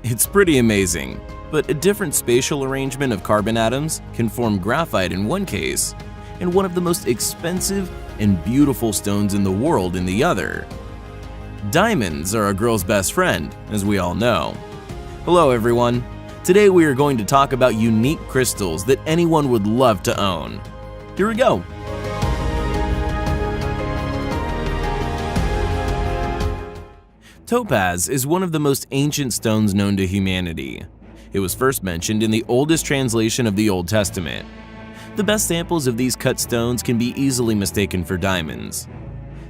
It's pretty amazing, but a different spatial arrangement of carbon atoms can form graphite in one case, and one of the most expensive and beautiful stones in the world in the other. Diamonds are a girl's best friend, as we all know. Hello everyone. Today we are going to talk about unique crystals that anyone would love to own. Here we go. Topaz is one of the most ancient stones known to humanity. It was first mentioned in the oldest translation of the Old Testament. The best samples of these cut stones can be easily mistaken for diamonds.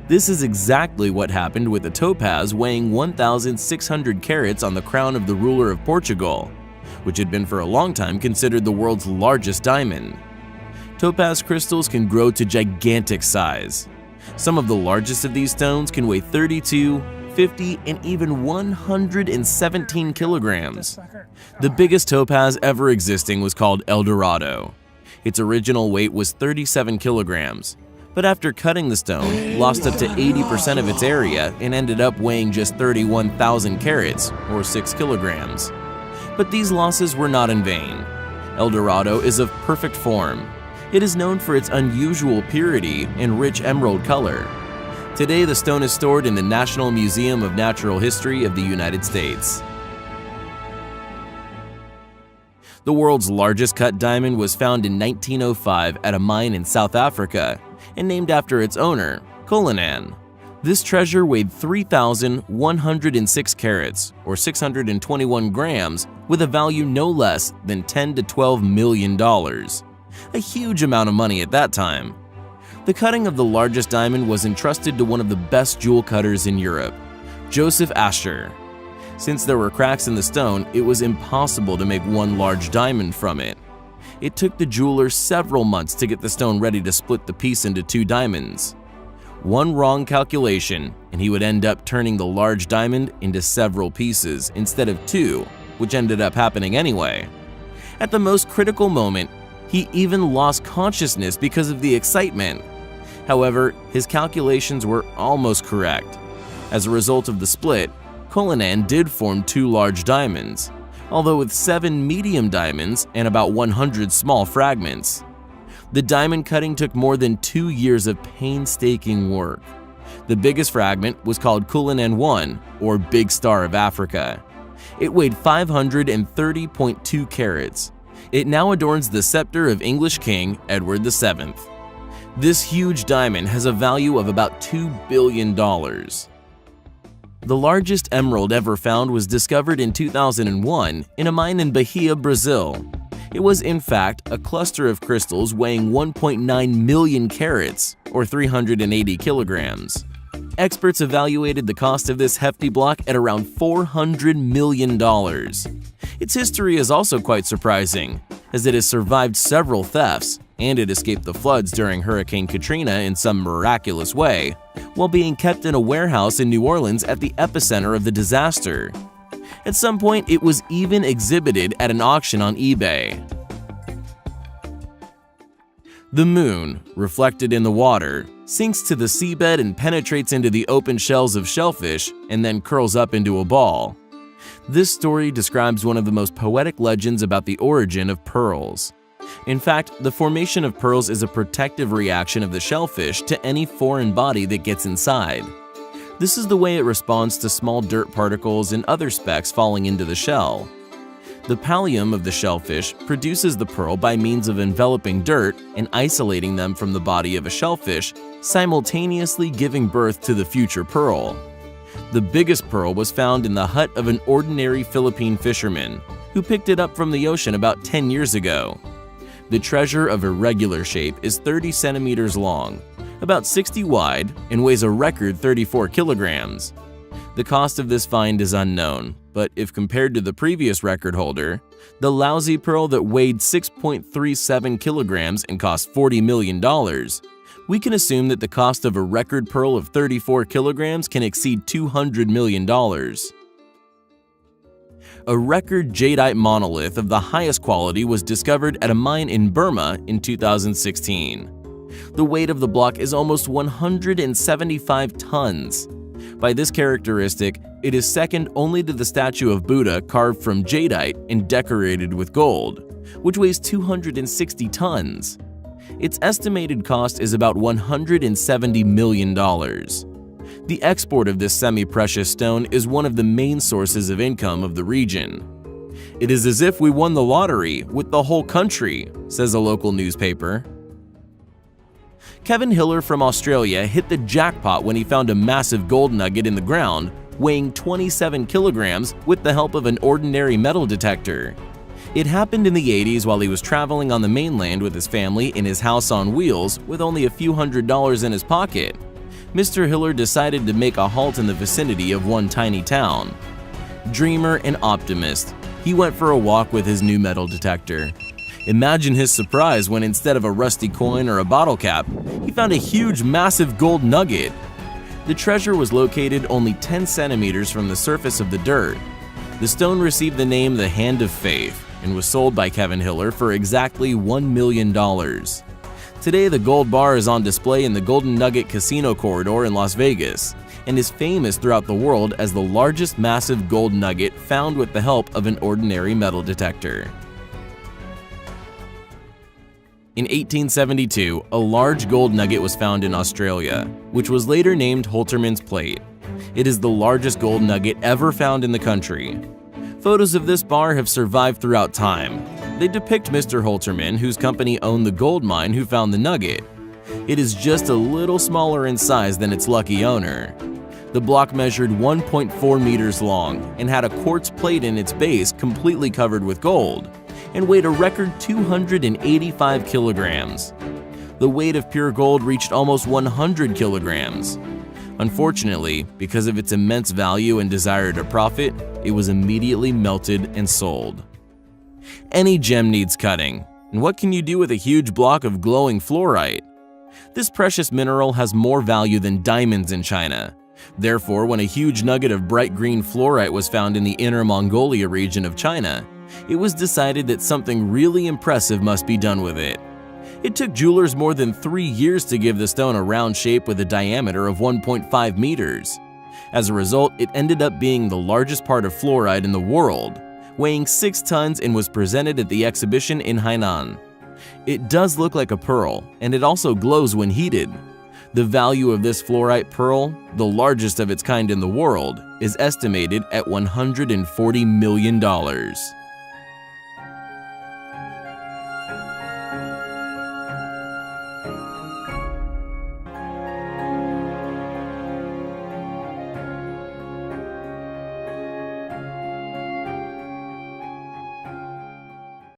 This is exactly what happened with a topaz weighing 1,600 carats on the crown of the ruler of Portugal, which had been for a long time considered the world's largest diamond. Topaz crystals can grow to gigantic size. Some of the largest of these stones can weigh 32, 50, and even 117 kilograms. The biggest topaz ever existing was called El Dorado. Its original weight was 37 kilograms, but after cutting the stone, lost up to 80% of its area and ended up weighing just 31,000 carats, or 6 kilograms. But these losses were not in vain. El Dorado is of perfect form. It is known for its unusual purity and rich emerald color. Today, the stone is stored in the National Museum of Natural History of the United States. The world's largest cut diamond was found in 1905 at a mine in South Africa and named after its owner, Cullinan. This treasure weighed 3,106 carats, or 621 grams, with a value no less than $10 to $12 million. A huge amount of money at that time. The cutting of the largest diamond was entrusted to one of the best jewel cutters in Europe, Joseph Ascher. Since there were cracks in the stone, it was impossible to make one large diamond from it. It took the jeweler several months to get the stone ready to split the piece into two diamonds. One wrong calculation, and he would end up turning the large diamond into several pieces instead of two, which ended up happening anyway. At the most critical moment, he even lost consciousness because of the excitement. However, his calculations were almost correct. As a result of the split, Cullinan did form two large diamonds, although with 7 medium diamonds and about 100 small fragments. The diamond cutting took more than 2 years of painstaking work. The biggest fragment was called Cullinan 1, or Big Star of Africa. It weighed 530.2 carats. It now adorns the scepter of English King Edward VII. This huge diamond has a value of about $2 billion. The largest emerald ever found was discovered in 2001 in a mine in Bahia, Brazil. It was in fact a cluster of crystals weighing 1.9 million carats, or 380 kilograms. Experts evaluated the cost of this hefty block at around $400 million. Its history is also quite surprising, as it has survived several thefts, and it escaped the floods during Hurricane Katrina in some miraculous way, while being kept in a warehouse in New Orleans at the epicenter of the disaster. At some point, it was even exhibited at an auction on eBay. The moon, reflected in the water, sinks to the seabed and penetrates into the open shells of shellfish and then curls up into a ball. This story describes one of the most poetic legends about the origin of pearls. In fact, the formation of pearls is a protective reaction of the shellfish to any foreign body that gets inside. This is the way it responds to small dirt particles and other specks falling into the shell. The pallium of the shellfish produces the pearl by means of enveloping dirt and isolating them from the body of a shellfish, simultaneously giving birth to the future pearl. The biggest pearl was found in the hut of an ordinary Philippine fisherman, who picked it up from the ocean about 10 years ago. The treasure of irregular shape is 30 centimeters long, about 60 wide, and weighs a record 34 kilograms. The cost of this find is unknown, but if compared to the previous record holder, the lousy pearl that weighed 6.37 kilograms and cost $40 million, we can assume that the cost of a record pearl of 34 kilograms can exceed $200 million. A record jadeite monolith of the highest quality was discovered at a mine in Burma in 2016. The weight of the block is almost 175 tons. By this characteristic, It is second only to the statue of Buddha carved from jadeite and decorated with gold, which weighs 260 tons. Its estimated cost is about $170 million. The export of this semi-precious stone is one of the main sources of income of the region. It is as if we won the lottery with the whole country, says a local newspaper. Kevin Hiller from Australia hit the jackpot when he found a massive gold nugget in the ground, weighing 27 kilograms with the help of an ordinary metal detector. It happened in the 80s while he was traveling on the mainland with his family in his house on wheels with only a few $100s in his pocket. Mr. Hiller decided to make a halt in the vicinity of one tiny town. Dreamer and optimist, he went for a walk with his new metal detector. Imagine his surprise when instead of a rusty coin or a bottle cap, he found a huge, massive gold nugget. The treasure was located only 10 centimeters from the surface of the dirt. The stone received the name the Hand of Faith and was sold by Kevin Hiller for exactly $1 million. Today, the gold bar is on display in the Golden Nugget Casino Corridor in Las Vegas and is famous throughout the world as the largest massive gold nugget found with the help of an ordinary metal detector. In 1872, a large gold nugget was found in Australia, which was later named Holterman's Plate. It is the largest gold nugget ever found in the country. Photos of this bar have survived throughout time. They depict Mr. Holterman, whose company owned the gold mine, who found the nugget. It is just a little smaller in size than its lucky owner. The block measured 1.4 meters long and had a quartz plate in its base completely covered with gold, and weighed a record 285 kilograms. The weight of pure gold reached almost 100 kilograms. Unfortunately, because of its immense value and desire to profit, it was immediately melted and sold. Any gem needs cutting, and what can you do with a huge block of glowing fluorite? This precious mineral has more value than diamonds in China. Therefore, when a huge nugget of bright green fluorite was found in the Inner Mongolia region of China, it was decided that something really impressive must be done with it. It took jewelers more than 3 years to give the stone a round shape with a diameter of 1.5 meters. As a result, it ended up being the largest part of fluorite in the world, weighing 6 tons, and was presented at the exhibition in Hainan. It does look like a pearl, and it also glows when heated. The value of this fluorite pearl, the largest of its kind in the world, is estimated at $140 million.